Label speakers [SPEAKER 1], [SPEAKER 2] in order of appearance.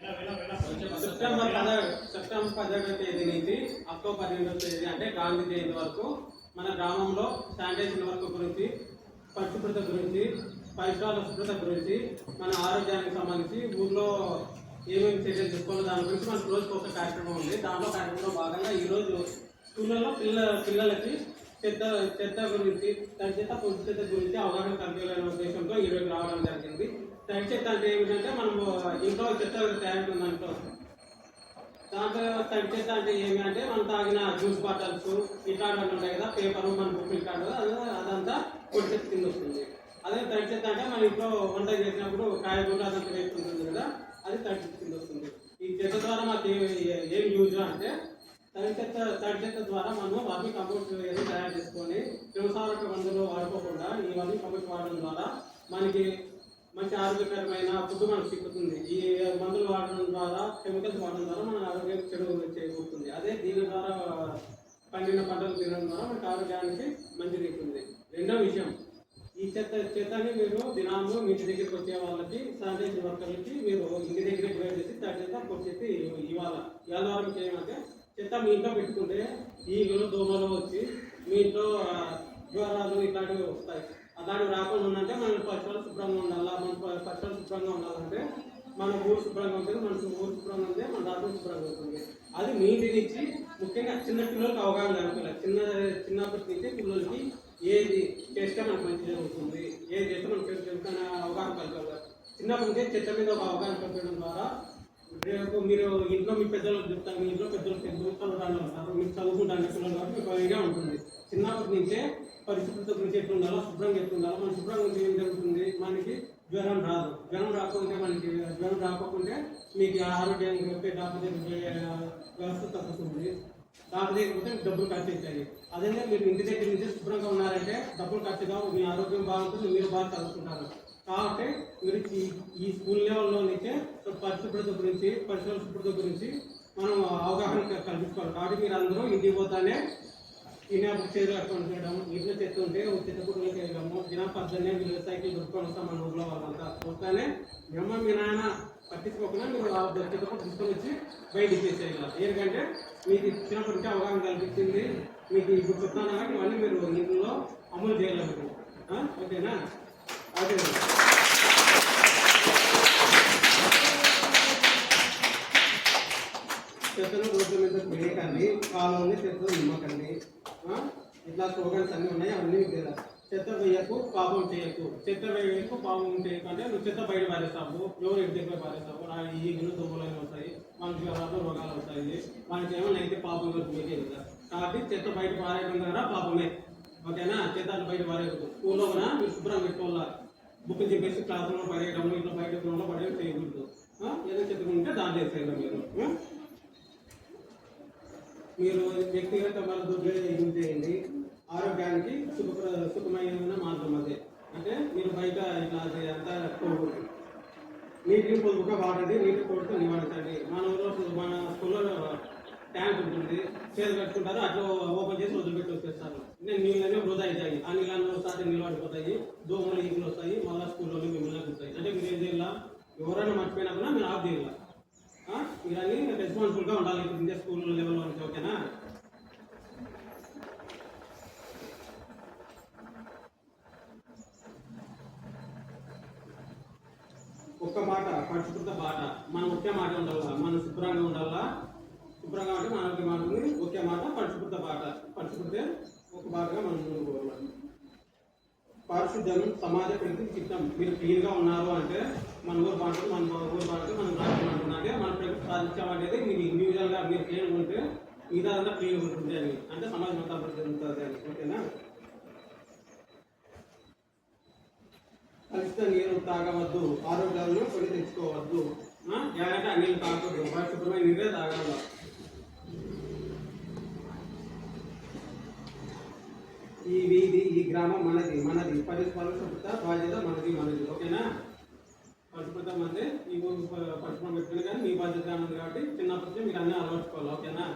[SPEAKER 1] September 17వ తేదీ నుంచి October 12వ తేదీ అంటే గాంధీ జయంతి వరకు మన గ్రామంలో శానిటైజేషన్ వర్క్ గురించి, పరిశుభ్రత గురించి, పరిసరాల శుభ్రత గురించి, మన ఆరోగ్యానికి సంబంధించి ఊర్లో ఏమేమి చర్యలు తీసుకోవాలో దాని గురించి మనకు రోజుకి ఒక కార్యక్రమం ఉంది. దాంట్లో కార్యక్రమంలో భాగంగా ఈరోజు స్కూళ్ళలో పిల్లలకి చెత్త గురించి, తడి చెత్త, పొడి చెత్త గురించి అవగాహన కల్పించాలనే ఉద్దేశంతో ఈరోజు రావడం జరిగింది. తడి చెత్త అంటే ఏమిటంటే మనము ఇంట్లో చెత్త తయారు దాంట్లో తడి చెత్త అంటే ఏమి అంటే మనం తాగిన జ్యూస్ బాటిల్స్ ఇట్లాంటివన్నీ ఉంటాయి కదా, పేపరు, మన బుక్ ఇట్లాంటి అదంతా పొడి చెత్త కింద వస్తుంది. అదే తడి చెత్త అంటే మన ఇంట్లో వంట చేసినప్పుడు కాయగూర అదంతా వేస్తుంటుంది కదా, అది తడి చెత్త కింద వస్తుంది. ఈ చెత్త ద్వారా మాకు ఏం యూజ్ అంటే తడి చెత్త ద్వారా మనం వర్మి కంపోస్ట్ తయారు చేసుకొని వ్యవసాయ మందులు వాడుకోకుండా ఈ వర్మి కంపోస్ట్ వాడడం ద్వారా మనకి మంచి ఆరోగ్యకరమైన ఫుడ్ మనకు చిక్కుతుంది. ఈ మందులు వాడడం ద్వారా, కెమికల్స్ వాడడం ద్వారా మన ఆరోగ్యం చెడు చేకూరుతుంది. అదే దీని ద్వారా పండిన పంటలు తినడం ద్వారా మనకు ఆరోగ్యానికి మంచిది ఉంటుంది. రెండో విషయం, ఈ చెత్తని మీరు దినాము మీ ఇంటి దగ్గరికి వచ్చే వాళ్ళకి, శానిటైజేషన్ వర్కర్లకి మీరు ఇంటి దగ్గర డివైడ్ చేసి తడి చెత్త పొడి చెత్త ఇవాళ ద్వారా మీకు ఏమంటే చెత్త మీ ఇంట్లో పెట్టుకుంటే ఈగలు, దోమలు వచ్చి మీ ఇంట్లో జ్వరాలు ఇట్లాంటివి వస్తాయి. అలాంటివి రాకుండా ఉందంటే మన పరిసరాలు శుభ్రంగా ఉండాలా. మన పరిసరాలు శుభ్రంగా ఉండాలంటే మన ఊరు శుభ్రంగా ఉంటుంది, మన ఊరు శుభ్రంగా ఉంటే మన రాష్ట్రం శుభ్రంగా ఉంటుంది. అది మీ ఇంటి నుంచి ముఖ్యంగా చిన్న పిల్లలకి అవగాహన కలగాలి. చిన్నప్పటి నుంచి పిల్లలకి ఏది చేస్తే మనకు మంచి జరుగుతుంది, ఏది చేస్తే మనకు చెడుతున్న అవగాహన కలగాలి. చిన్నప్పటి నుంచి చెత్త మీద ఒక అవగాహన కలగడం ద్వారా రేపు మీరు ఇంట్లో మీ పెద్దలకు చెప్తారు, మీ ఇంట్లో పెద్దలు చదువుతాను ఉంటారు, మీకు చదువుకుంటాను పిల్లలు కాబట్టి మీకు ఐడియా ఉంటుంది. చిన్నప్పటి నుంచే పరిశుభ్రత గురించి ఎట్లా ఉండాలో, శుభ్రంగా ఎట్లా ఉండాలో, మన శుభ్రంగా ఉంటే ఏం జరుగుతుంది, మనకి జ్వరం రాదు. జ్వరం రాకపోతే మీకు ఆరోగ్యానికి వచ్చే డాక్టర్ వ్యవస్థ తగ్గుతుంది. డాక్టర్ లేకపోతే డబ్బులు ఖర్చు అవుతాయి. అదే మీరు ఇంటి దగ్గర నుంచి శుభ్రంగా ఉన్నారంటే డబ్బులు ఖర్చుగా మీ ఆరోగ్యం బాగుంటుంది, మీరు బాగా చదువుకుంటారు. కాబట్టి మీరు ఈ స్కూల్ లెవెల్లో నుంచే పరిశుభ్రత గురించి, పరిసరాల శుభ్రత గురించి మనం అవగాహన కల్పించుకోవాలి. కాబట్టి మీరు అందరూ ఇంటికి పోతానే తినేప్పుడు చేతులు కట్టుకొని చేయడం, ఇంట్లో చెత్త ఉంటే చెత్త పుట్టులు చేయడము, దినం పద్దెనే మీరు సైకిల్ దొరుకుని వస్తాం మన ఊళ్ళో వాళ్ళంతా. వస్తానే మీ అమ్మ మీ నాయన పట్టించుకోకుండా మీరు చెత్త పుట్టు తీసుకొని వచ్చి బయటికి చేసేయాలి. ఎందుకంటే మీకు ఇచ్చినప్పటి నుంచి అవగాహన కల్పించింది, మీకు ఇప్పుడు చెప్తాను కాబట్టి ఇవన్నీ మీరు ఇంట్లో అమలు చేయగలరు. ఓకేనా? అదే చెత్తను రోడ్ల మీద వేయకండి, కాలువని చెత్తను నిమ్మకండి. ఇట్లా స్లోగన్స్ అన్నీ ఉన్నాయి, అవన్నీ చెత్త వేయకు, పాపం చేయకు. చెత్త వేయకు, పాపం చేయకు అంటే నువ్వు చెత్త బయట పారేస్తావు, ఎవరు ఇంటి దగ్గర పారేస్తావు, ఈగలు దొంగలు వస్తాయి, మనకి రోగాలు వస్తాయి, మనకి ఏమైనా అయితే పాపం మీకే కదా. కాబట్టి చెత్త బయట పారేయడం ద్వారా పాపమే. ఓకేనా? చెత్త బయట పారేయకూడదు. స్కూల్లో కూడా మీరు శుభ్రం పెట్టుకోవాలి. బుక్ చెప్పేసి క్లాస్ రూమ్లో పడేయడం, ఇట్లా బయట రూమ్లో పడేయడం చేయకూడదు. ఏదో చెప్పుకుంటే దాంట్లో వేసేయాలి. మీరు వ్యక్తిగత మద్దతు యూజ్ చేయండి. ఆరోగ్యానికి సుఖమైన మార్గం అదే. అంటే మీరు బయట ఇట్లా అంతా కోరుకుంటుంది, నీటిని పొదుపుగా వాడండి, నీటి కొడుతూ నివారించండి. మన ఊళ్ళో మన స్కూల్లో ట్యాంక్ ఉంటుంది, చేతులు కట్టుకుంటారు, అట్లా ఓపెన్ చేసి వదిలిపెట్టి వచ్చేస్తారు. నీళ్ళనే వృధా అవుతాయి. ఆ నీళ్ళని ఒకసారి నిలబడిపోతాయి, దోమలు ఈగులు వస్తాయి, మళ్ళీ స్కూల్లో మిమ్మల్ని వస్తాయి. అంటే మీరు ఏం చేయాల, ఎవరైనా మర్చిపోయినా కూడా మీరు ఆఫ్ చేయాల. ఇవన్నీ రెస్పాన్సిబుల్గా ఉండాలి ఇండియా స్కూల్ లెవెల్లో నుంచి. ఓకేనా? ఒక్క మాట, పరిశుభ్రత బాట. మనం ఒకే మాట ఉండాలా, మనం శుభ్రంగా ఉండాలా. శుభ్రంగా అంటే మన ఆరోగ్యం మాత్రమే. ఒకే మాట పరిశుభ్రత బాట. పరిశుభ్రత ఒక బాటగా మనం ముందుకు పోవాలి. పారిశుద్ధ్యం సమాజ ప్రగతికి చిత్తం. మీరు క్లీన్గా ఉన్నారు అంటే మన ఊరు బాగుంటుంది, మన ఊరు బాగుంటుంది, మనం రాష్ట్రం అంటున్నట్టే మన ప్రగతి సాధించామనేది మీరు ఇండివిజువల్గా మీరు క్లీన్ ఉంటే ఇదంతా క్లీన్ ఉంటుంది అని, అంటే సమాజం అంతా అభివృద్ధి ఉంటుంది అని. ఓకేనా? కలుషిత నీరు తాగవద్దు, ఆరోగ్యాలను కొని తెచ్చుకోవద్దు. ఎలాంటి ఆ నీళ్ళు తాగకూడదు, పరిశుభ్రమైన నీరే తాగాల. ఈ వీధి, ఈ గ్రామం మనది, పరిశుభ్రత బాధ్యత మనది. ఓకేనా? పరిశుభ్రత అంటే ఈ పరిశుభ్రం పెట్టుకుని కానీ మీ బాధ్యత అన్నది కాబట్టి చిన్నప్పటి నుంచి మీరు అన్నీ అలవర్చుకోవాలి. ఓకేనా?